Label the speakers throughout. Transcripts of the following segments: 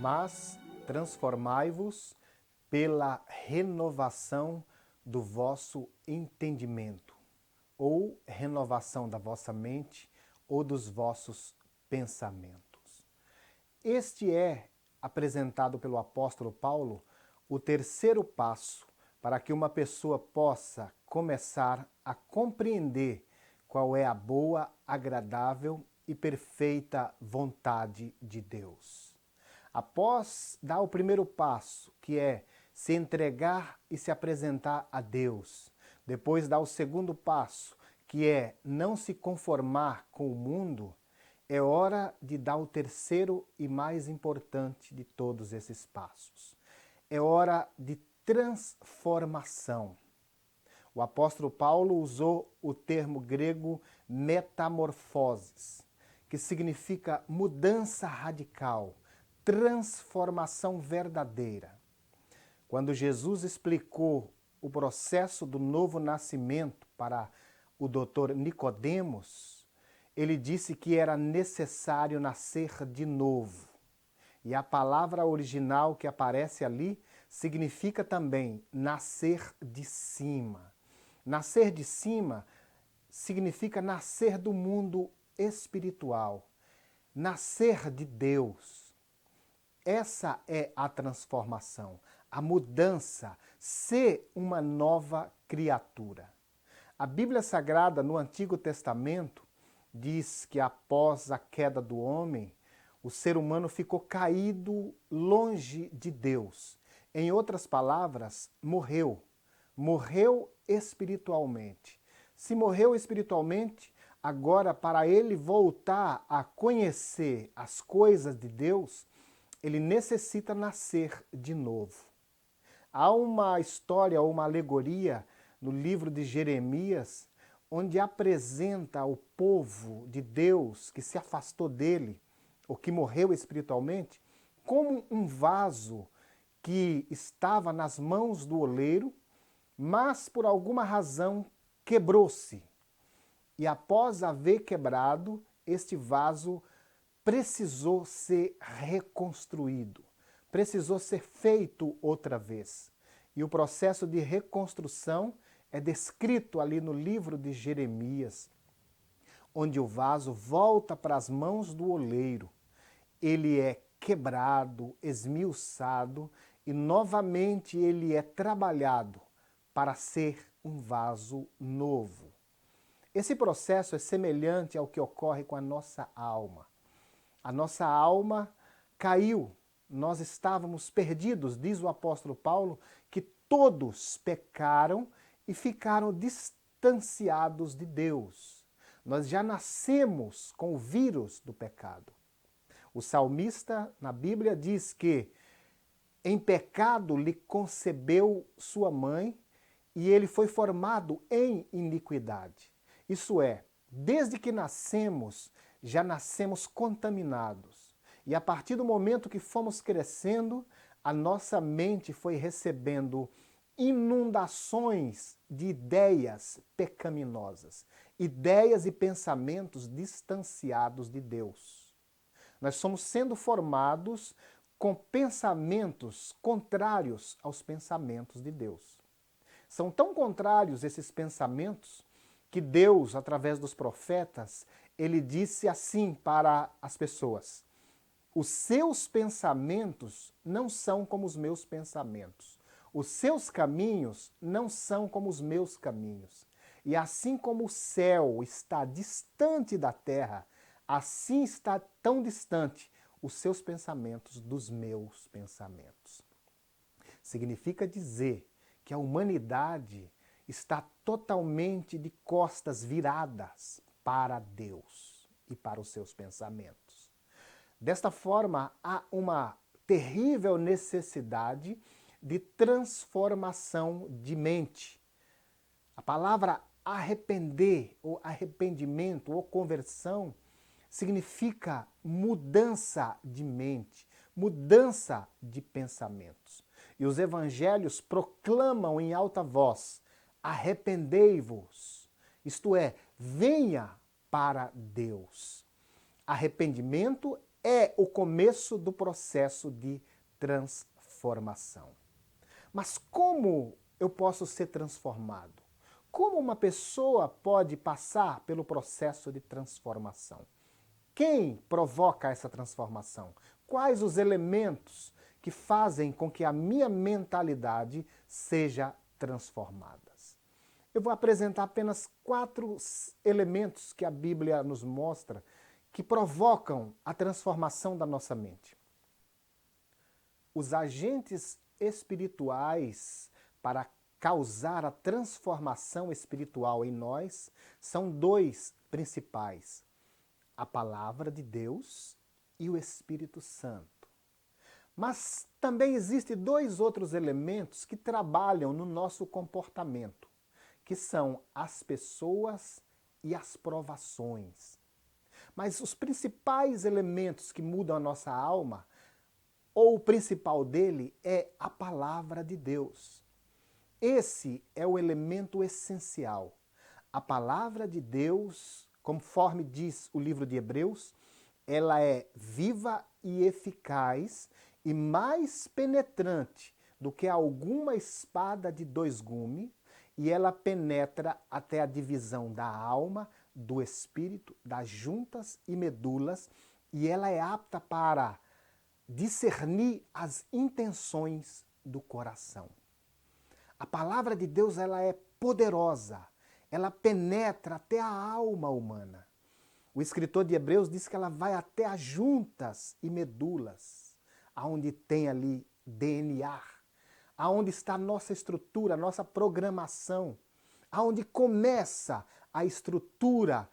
Speaker 1: mas transformai-vos pela renovação do vosso entendimento, ou renovação da vossa mente, ou dos vossos pensamentos. Este é, apresentado pelo apóstolo Paulo, o terceiro passo para que uma pessoa possa começar a compreender qual é a boa, agradável e perfeita vontade de Deus. Após dar o primeiro passo, que é se entregar e se apresentar a Deus, depois dar o segundo passo, que é não se conformar com o mundo, é hora de dar o terceiro e mais importante de todos esses passos. É hora de transformação. O apóstolo Paulo usou o termo grego metamorfoses, que significa mudança radical, transformação verdadeira. Quando Jesus explicou o processo do novo nascimento para o doutor Nicodemos, ele disse que era necessário nascer de novo. E a palavra original que aparece ali significa também nascer de cima. Nascer de cima significa nascer do mundo espiritual, nascer de Deus. Essa é a transformação, a mudança, ser uma nova criatura. A Bíblia Sagrada, no Antigo Testamento, diz que após a queda do homem, o ser humano ficou caído longe de Deus. Em outras palavras, morreu. Morreu espiritualmente. Se morreu espiritualmente, agora para ele voltar a conhecer as coisas de Deus, ele necessita nascer de novo. Há uma história ou uma alegoria no livro de Jeremias, onde apresenta o povo de Deus que se afastou dele, ou que morreu espiritualmente, como um vaso que estava nas mãos do oleiro, mas por alguma razão quebrou-se. E após haver quebrado, este vaso precisou ser reconstruído, precisou ser feito outra vez. E o processo de reconstrução é descrito ali no livro de Jeremias, onde o vaso volta para as mãos do oleiro. Ele é quebrado, esmiuçado e novamente ele é trabalhado para ser um vaso novo. Esse processo é semelhante ao que ocorre com a nossa alma. A nossa alma caiu, nós estávamos perdidos, diz o apóstolo Paulo, que todos pecaram e ficaram distanciados de Deus. Nós já nascemos com o vírus do pecado. O salmista na Bíblia diz que em pecado lhe concebeu sua mãe e ele foi formado em iniquidade. Isso é, desde que nascemos, já nascemos contaminados. E a partir do momento que fomos crescendo, a nossa mente foi recebendo inundações de ideias pecaminosas, ideias e pensamentos distanciados de Deus. Nós somos sendo formados com pensamentos contrários aos pensamentos de Deus. São tão contrários esses pensamentos que Deus, através dos profetas, ele disse assim para as pessoas: os seus pensamentos não são como os meus pensamentos. Os seus caminhos não são como os meus caminhos. E assim como o céu está distante da terra, assim está tão distante os seus pensamentos dos meus pensamentos. Significa dizer que a humanidade está totalmente de costas viradas para Deus e para os seus pensamentos. Desta forma, há uma terrível necessidade de transformação de mente. A palavra arrepender, ou arrependimento, ou conversão, significa mudança de mente, mudança de pensamentos. E os evangelhos proclamam em alta voz: arrependei-vos, isto é, venha para Deus. Arrependimento é o começo do processo de transformação. Mas como eu posso ser transformado? Como uma pessoa pode passar pelo processo de transformação? Quem provoca essa transformação? Quais os elementos que fazem com que a minha mentalidade seja transformada? Eu vou apresentar apenas 4 elementos que a Bíblia nos mostra que provocam a transformação da nossa mente. Os agentes espirituais para causar a transformação espiritual em nós são 2 principais: a palavra de Deus e o Espírito Santo. Mas também existem 2 outros elementos que trabalham no nosso comportamento, que são as pessoas e as provações. Mas os principais elementos que mudam a nossa alma, ou o principal dele, é a palavra de Deus. Esse é o elemento essencial. A palavra de Deus, conforme diz o livro de Hebreus, ela é viva e eficaz e mais penetrante do que alguma espada de 2 gumes, e ela penetra até a divisão da alma, do espírito, das juntas e medulas, e ela é apta para discernir as intenções do coração. A palavra de Deus, ela é poderosa, ela penetra até a alma humana. O escritor de Hebreus diz que ela vai até as juntas e medulas, aonde tem ali DNA, aonde está a nossa estrutura, a nossa programação, aonde começa a estrutura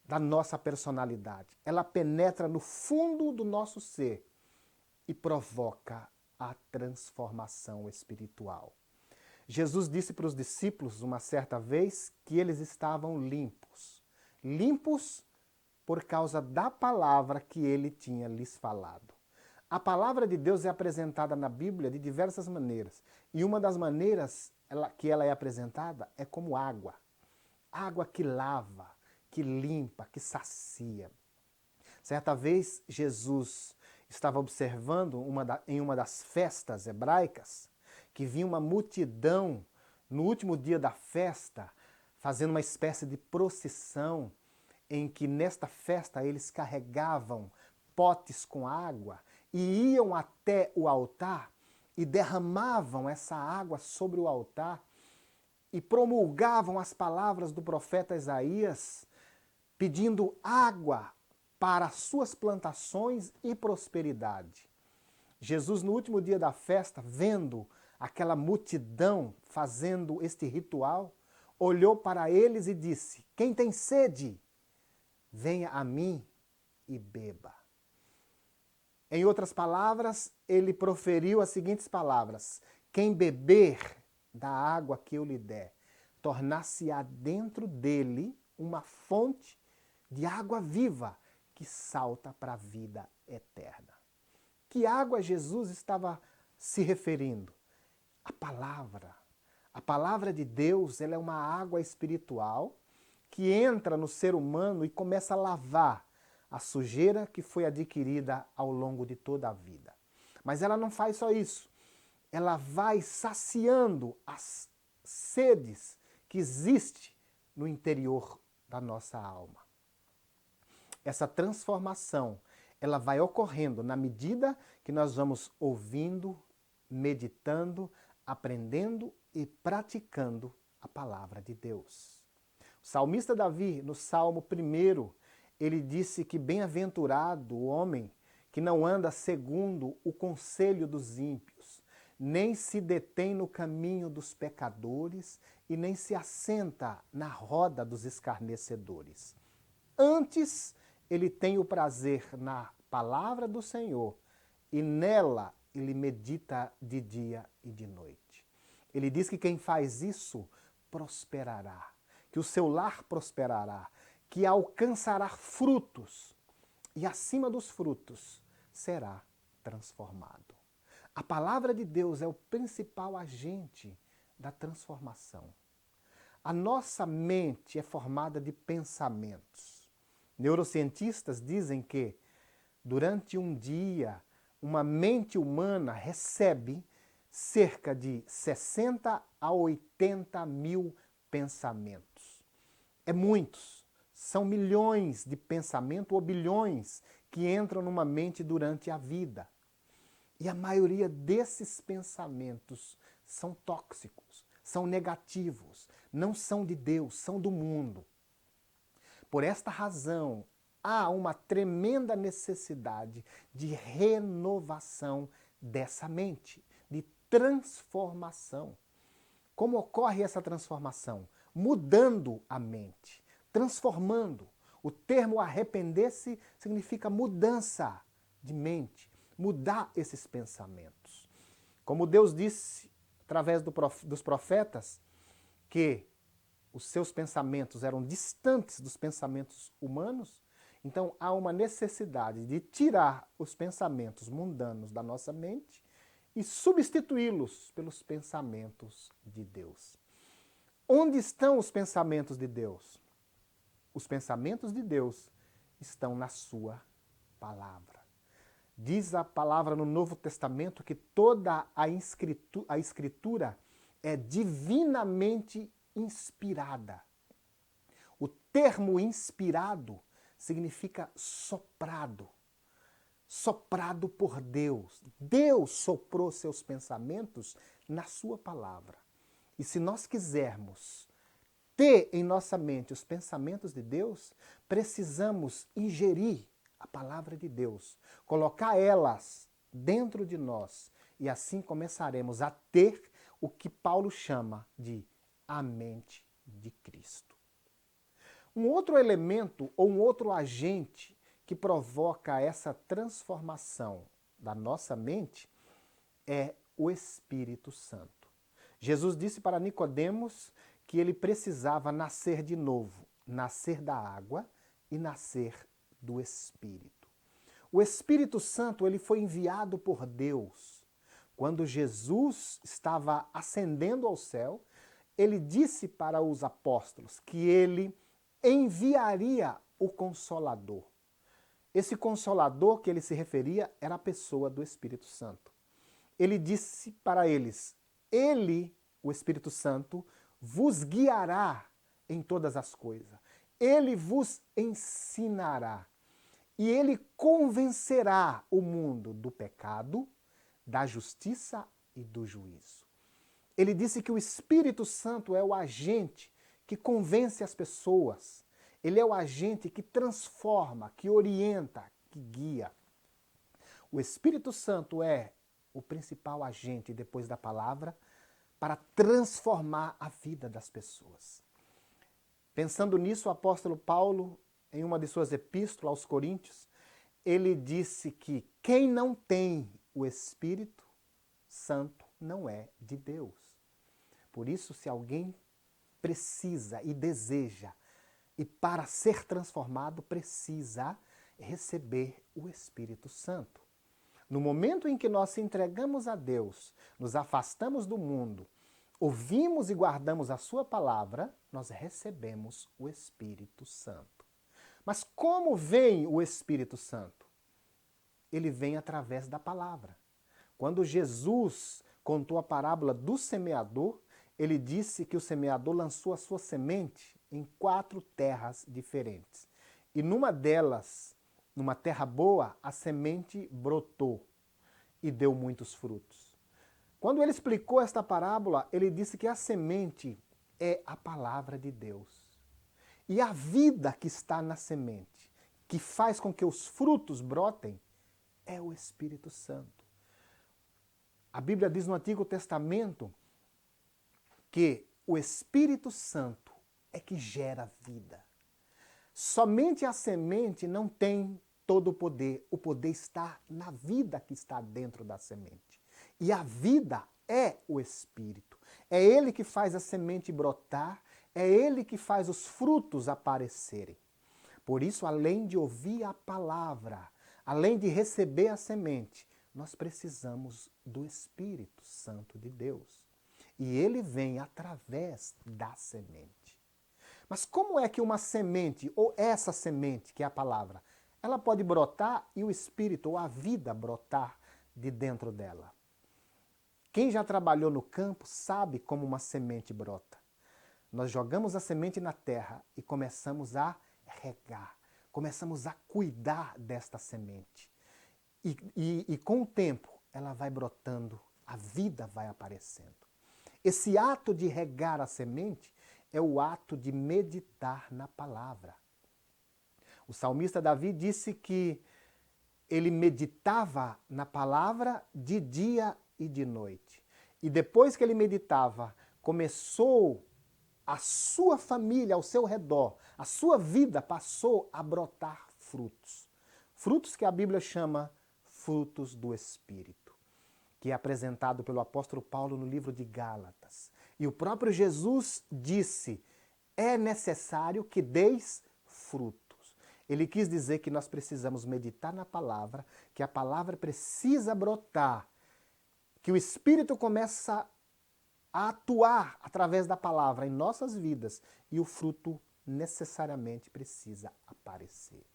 Speaker 1: da nossa personalidade. Ela penetra no fundo do nosso ser e provoca a transformação espiritual. Jesus disse para os discípulos uma certa vez que eles estavam limpos. Limpos por causa da palavra que ele tinha lhes falado. A palavra de Deus é apresentada na Bíblia de diversas maneiras. E uma das maneiras que ela é apresentada é como água. Água que lava, que limpa, que sacia. Certa vez, Jesus estava observando em uma das festas hebraicas que vinha uma multidão no último dia da festa, fazendo uma espécie de procissão, em que nesta festa eles carregavam potes com água e iam até o altar e derramavam essa água sobre o altar e promulgavam as palavras do profeta Isaías, pedindo água para as suas plantações e prosperidade. Jesus, no último dia da festa, vendo aquela multidão fazendo este ritual, olhou para eles e disse: "Quem tem sede, venha a mim e beba." Em outras palavras, ele proferiu as seguintes palavras: "Quem beber da água que eu lhe der, tornar-se-á dentro dele uma fonte de água viva que salta para a vida eterna." Que água Jesus estava se referindo? A palavra. A palavra de Deus, ela é uma água espiritual que entra no ser humano e começa a lavar a sujeira que foi adquirida ao longo de toda a vida. Mas ela não faz só isso. Ela vai saciando as sedes que existem no interior da nossa alma. Essa transformação, ela vai ocorrendo na medida que nós vamos ouvindo, meditando, aprendendo e praticando a palavra de Deus. O salmista Davi, no Salmo 1, ele disse que bem-aventurado o homem que não anda segundo o conselho dos ímpios, nem se detém no caminho dos pecadores e nem se assenta na roda dos escarnecedores. Antes, ele tem o prazer na palavra do Senhor e nela ele medita de dia e de noite. Ele diz que quem faz isso prosperará, que o seu lar prosperará, que alcançará frutos e acima dos frutos será transformado. A palavra de Deus é o principal agente da transformação. A nossa mente é formada de pensamentos. Neurocientistas dizem que Durante um dia, uma mente humana recebe cerca de 60 a 80 mil pensamentos. É muitos. São milhões de pensamentos ou bilhões que entram numa mente durante a vida. E a maioria desses pensamentos são tóxicos, são negativos, não são de Deus, são do mundo. Por esta razão, há uma tremenda necessidade de renovação dessa mente, de transformação. Como ocorre essa transformação? Mudando a mente, transformando. O termo arrepender-se significa mudança de mente, mudar esses pensamentos. Como Deus disse através dos profetas que os seus pensamentos eram distantes dos pensamentos humanos, então há uma necessidade de tirar os pensamentos mundanos da nossa mente e substituí-los pelos pensamentos de Deus. Onde estão os pensamentos de Deus? Os pensamentos de Deus estão na sua palavra. Diz a palavra no Novo Testamento que toda a Escritura é divinamente inspirada. O termo inspirado significa soprado. Soprado por Deus. Deus soprou seus pensamentos na sua palavra. E se nós quisermos ter em nossa mente os pensamentos de Deus, precisamos ingerir a palavra de Deus, colocar elas dentro de nós e assim começaremos a ter o que Paulo chama de a mente de Cristo. Um outro elemento ou um outro agente que provoca essa transformação da nossa mente é o Espírito Santo. Jesus disse para Nicodemos que ele precisava nascer de novo, nascer da água e nascer do Espírito. O Espírito Santo ele foi enviado por Deus. Quando Jesus estava ascendendo ao céu, ele disse para os apóstolos que ele enviaria o Consolador. Esse Consolador que ele se referia era a pessoa do Espírito Santo. Ele disse para eles, ele, o Espírito Santo, vos guiará em todas as coisas. Ele vos ensinará. E ele convencerá o mundo do pecado, da justiça e do juízo. Ele disse que o Espírito Santo é o agente que convence as pessoas. Ele é o agente que transforma, que orienta, que guia. O Espírito Santo é o principal agente, depois da palavra, para transformar a vida das pessoas. Pensando nisso, o apóstolo Paulo, em uma de suas epístolas aos Coríntios, ele disse que quem não tem o Espírito Santo não é de Deus. Por isso, se alguém precisa e deseja, e para ser transformado, precisa receber o Espírito Santo. No momento em que nós se entregamos a Deus, nos afastamos do mundo, ouvimos e guardamos a sua palavra, nós recebemos o Espírito Santo. Mas como vem o Espírito Santo? Ele vem através da palavra. Quando Jesus contou a parábola do semeador, ele disse que o semeador lançou a sua semente em 4 terras diferentes. E numa delas, numa terra boa, a semente brotou e deu muitos frutos. Quando ele explicou esta parábola, ele disse que a semente é a palavra de Deus. E a vida que está na semente, que faz com que os frutos brotem, é o Espírito Santo. A Bíblia diz no Antigo Testamento que o Espírito Santo é que gera vida. Somente a semente não tem todo o poder está na vida que está dentro da semente. E a vida é o Espírito. É ele que faz a semente brotar, é ele que faz os frutos aparecerem. Por isso, além de ouvir a palavra, além de receber a semente, nós precisamos do Espírito Santo de Deus. E ele vem através da semente. Mas como é que uma semente, ou essa semente, que é a palavra, ela pode brotar e o espírito ou a vida brotar de dentro dela. Quem já trabalhou no campo sabe como uma semente brota. Nós jogamos a semente na terra e começamos a regar, começamos a cuidar desta semente. E com o tempo ela vai brotando, a vida vai aparecendo. Esse ato de regar a semente é o ato de meditar na palavra. O salmista Davi disse que ele meditava na palavra de dia e de noite. E depois que ele meditava, começou a sua família ao seu redor, a sua vida passou a brotar frutos. Frutos que a Bíblia chama frutos do Espírito, que é apresentado pelo apóstolo Paulo no livro de Gálatas. E o próprio Jesus disse, é necessário que deis frutos. Ele quis dizer que nós precisamos meditar na palavra, que a palavra precisa brotar, que o Espírito começa a atuar através da palavra em nossas vidas e o fruto necessariamente precisa aparecer.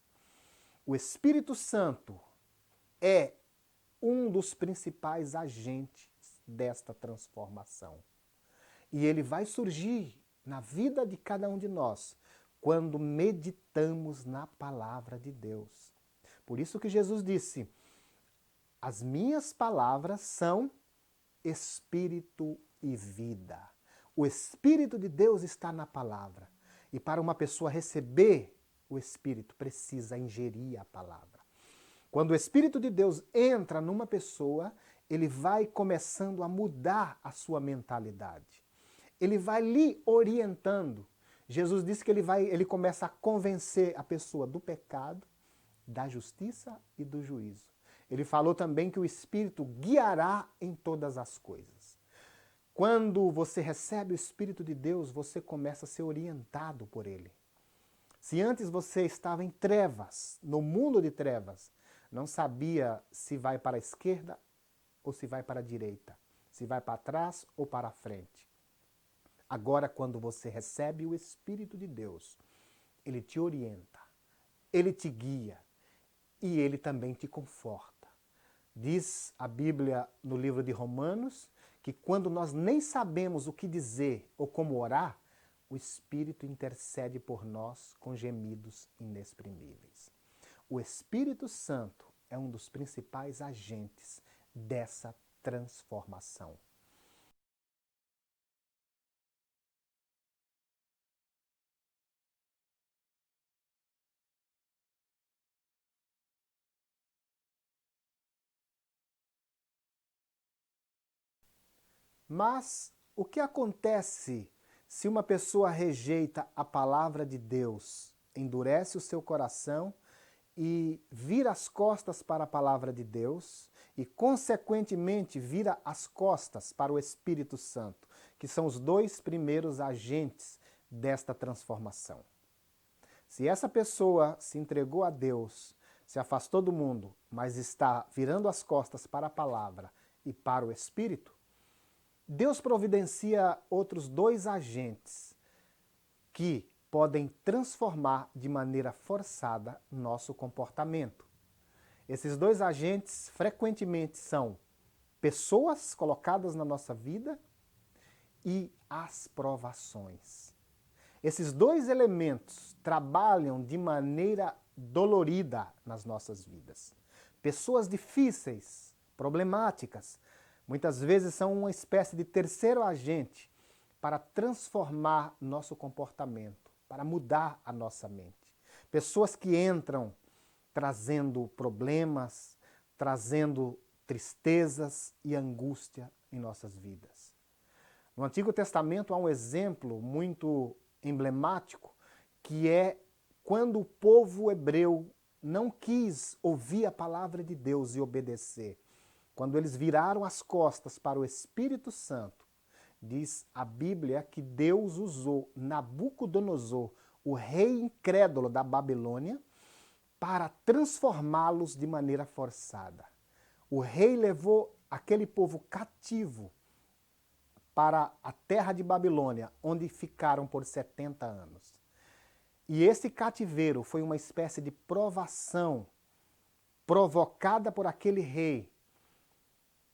Speaker 1: O Espírito Santo é um dos principais agentes desta transformação. E ele vai surgir na vida de cada um de nós quando meditamos na palavra de Deus. Por isso que Jesus disse, as minhas palavras são espírito e vida. O Espírito de Deus está na palavra. E para uma pessoa receber o Espírito, precisa ingerir a palavra. Quando o Espírito de Deus entra numa pessoa, ele vai começando a mudar a sua mentalidade. Ele vai lhe orientando. Jesus disse que ele começa a convencer a pessoa do pecado, da justiça e do juízo. Ele falou também que o Espírito guiará em todas as coisas. Quando você recebe o Espírito de Deus, você começa a ser orientado por ele. Se antes você estava em trevas, no mundo de trevas, não sabia se vai para a esquerda ou se vai para a direita, se vai para trás ou para a frente. Agora, quando você recebe o Espírito de Deus, ele te orienta, ele te guia e ele também te conforta. Diz a Bíblia no livro de Romanos que quando nós nem sabemos o que dizer ou como orar, o Espírito intercede por nós com gemidos inexprimíveis. O Espírito Santo é um dos principais agentes dessa transformação. Mas o que acontece se uma pessoa rejeita a palavra de Deus, endurece o seu coração e vira as costas para a palavra de Deus e, consequentemente, vira as costas para o Espírito Santo, que são os dois primeiros agentes desta transformação? Se essa pessoa se entregou a Deus, se afastou do mundo, mas está virando as costas para a palavra e para o Espírito, Deus providencia outros dois agentes que podem transformar de maneira forçada nosso comportamento. Esses dois agentes frequentemente são pessoas colocadas na nossa vida e as provações. Esses dois elementos trabalham de maneira dolorida nas nossas vidas. Pessoas difíceis, problemáticas, muitas vezes são uma espécie de terceiro agente para transformar nosso comportamento, para mudar a nossa mente. Pessoas que entram trazendo problemas, trazendo tristezas e angústia em nossas vidas. No Antigo Testamento há um exemplo muito emblemático, que é quando o povo hebreu não quis ouvir a palavra de Deus e obedecer. Quando eles viraram as costas para o Espírito Santo, diz a Bíblia que Deus usou Nabucodonosor, o rei incrédulo da Babilônia, para transformá-los de maneira forçada. O rei levou aquele povo cativo para a terra de Babilônia, onde ficaram por 70 anos. E esse cativeiro foi uma espécie de provação provocada por aquele rei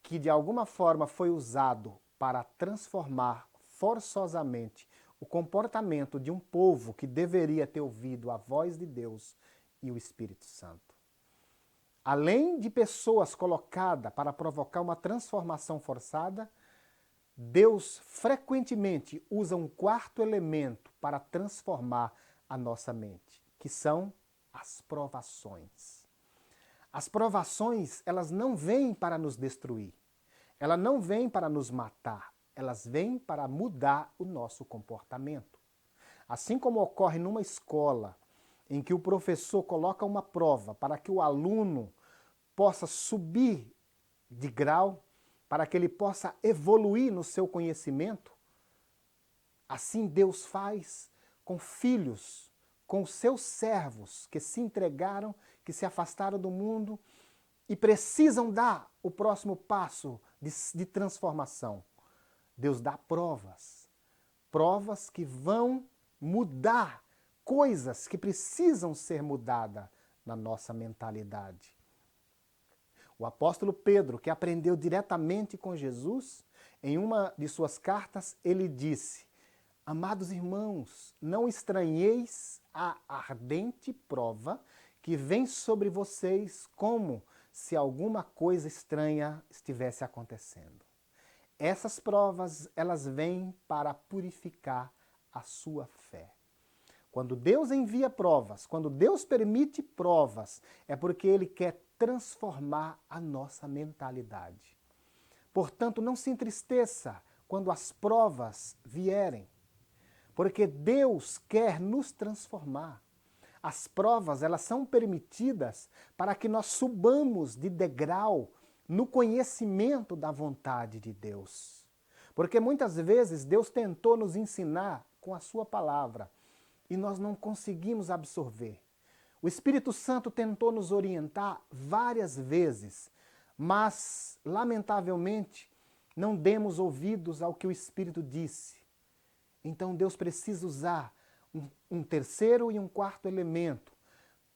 Speaker 1: que de alguma forma foi usado para transformar forçosamente o comportamento de um povo que deveria ter ouvido a voz de Deus e o Espírito Santo. Além de pessoas colocadas para provocar uma transformação forçada, Deus frequentemente usa um quarto elemento para transformar a nossa mente, que são as provações. As provações, elas não vêm para nos destruir, elas não vêm para nos matar, elas vêm para mudar o nosso comportamento. Assim como ocorre numa escola, em que o professor coloca uma prova para que o aluno possa subir de grau, para que ele possa evoluir no seu conhecimento, assim Deus faz com filhos, com seus servos que se entregaram, que se afastaram do mundo e precisam dar o próximo passo de transformação. Deus dá provas, provas que vão mudar coisas que precisam ser mudadas na nossa mentalidade. O apóstolo Pedro, que aprendeu diretamente com Jesus, em uma de suas cartas, ele disse: amados irmãos, não estranheis a ardente prova que vem sobre vocês como se alguma coisa estranha estivesse acontecendo. Essas provas, elas vêm para purificar a sua fé. Quando Deus envia provas, quando Deus permite provas, é porque Ele quer transformar a nossa mentalidade. Portanto, não se entristeça quando as provas vierem, porque Deus quer nos transformar. As provas, elas são permitidas para que nós subamos de degrau no conhecimento da vontade de Deus. Porque muitas vezes Deus tentou nos ensinar com a sua palavra e nós não conseguimos absorver. O Espírito Santo tentou nos orientar várias vezes, mas, lamentavelmente, não demos ouvidos ao que o Espírito disse. Então Deus precisa usar um terceiro e um quarto elemento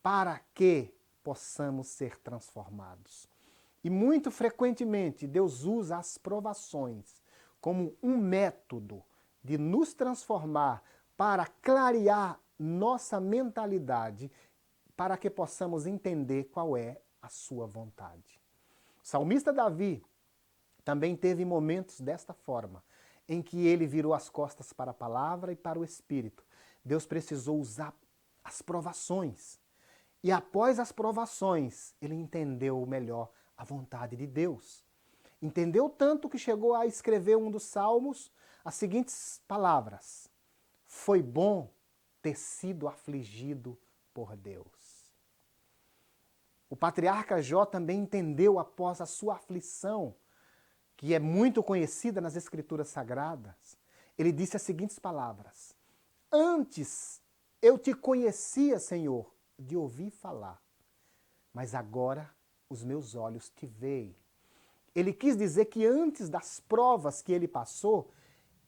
Speaker 1: para que possamos ser transformados. E muito frequentemente Deus usa as provações como um método de nos transformar para clarear nossa mentalidade, para que possamos entender qual é a sua vontade. O salmista Davi também teve momentos desta forma, em que ele virou as costas para a palavra e para o Espírito. Deus precisou usar as provações. E após as provações, ele entendeu melhor a vontade de Deus. Entendeu tanto que chegou a escrever um dos salmos as seguintes palavras: foi bom ter sido afligido por Deus. O patriarca Jó também entendeu após a sua aflição, que é muito conhecida nas Escrituras Sagradas. Ele disse as seguintes palavras: antes eu te conhecia, Senhor, de ouvir falar, mas agora os meus olhos te veem. Ele quis dizer que antes das provas que ele passou,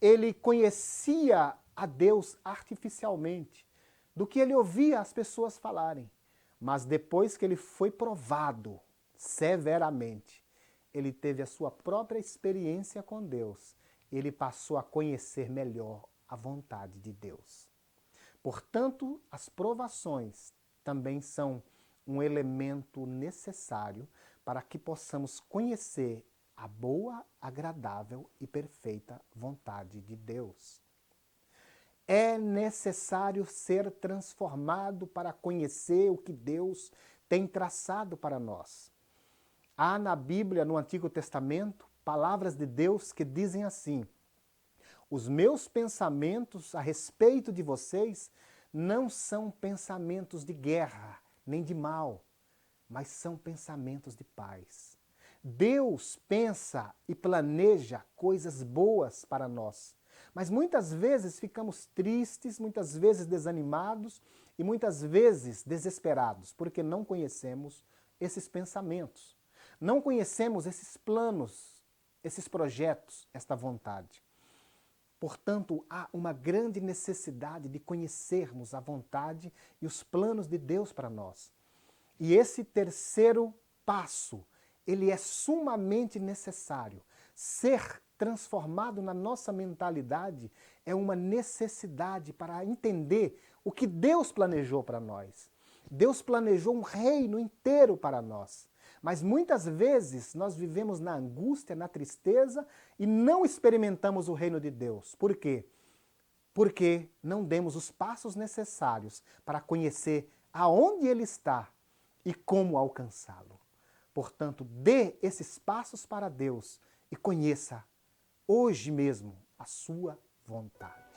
Speaker 1: ele conhecia a Deus artificialmente, do que ele ouvia as pessoas falarem. Mas depois que ele foi provado severamente, ele teve a sua própria experiência com Deus. Ele passou a conhecer melhor a vontade de Deus. Portanto, as provações também são um elemento necessário para que possamos conhecer a boa, agradável e perfeita vontade de Deus. É necessário ser transformado para conhecer o que Deus tem traçado para nós. Há na Bíblia, no Antigo Testamento, palavras de Deus que dizem assim: os meus pensamentos a respeito de vocês não são pensamentos de guerra, nem de mal, mas são pensamentos de paz. Deus pensa e planeja coisas boas para nós, mas muitas vezes ficamos tristes, muitas vezes desanimados e muitas vezes desesperados, porque não conhecemos esses pensamentos, não conhecemos esses planos, esses projetos, esta vontade. Portanto, há uma grande necessidade de conhecermos a vontade e os planos de Deus para nós. E esse terceiro passo, ele é sumamente necessário. Ser transformado na nossa mentalidade é uma necessidade para entender o que Deus planejou para nós. Deus planejou um reino inteiro para nós. Mas muitas vezes nós vivemos na angústia, na tristeza e não experimentamos o reino de Deus. Por quê? Porque não demos os passos necessários para conhecer aonde Ele está e como alcançá-lo. Portanto, dê esses passos para Deus e conheça hoje mesmo a sua vontade.